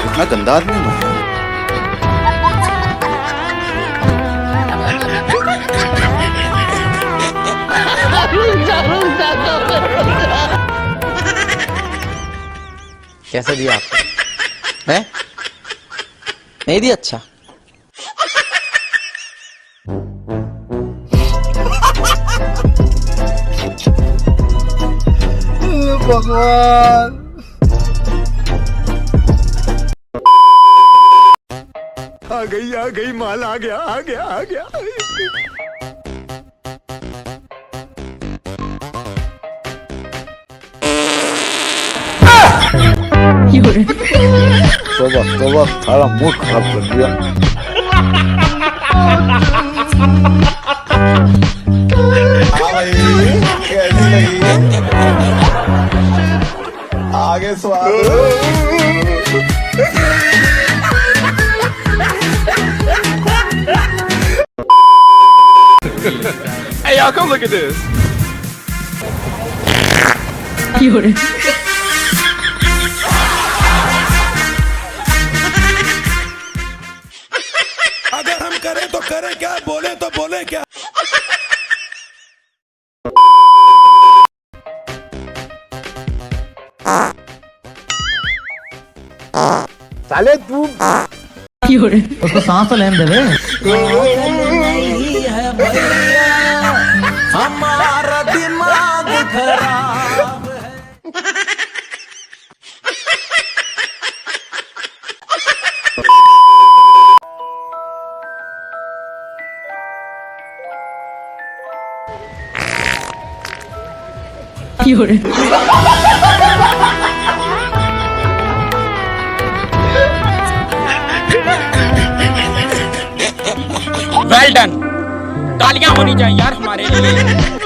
इतना गंदा आदमी है। कैसे दिया आपको? है? नहीं दिया? अच्छा। भगवान। आ गई माल आ गया। तोबा सारा मूड खराब कर दिया। कैसी लगी? आगे स्वाद। Hey y'all, come look at this. अगर हम करें तो करें क्या, बोले तो बोले क्या। साले तू उसको सांस तो लेने दे। हमारा दिमाग खराब वेल डन, तालियां होनी चाहिए यार हमारे लिए।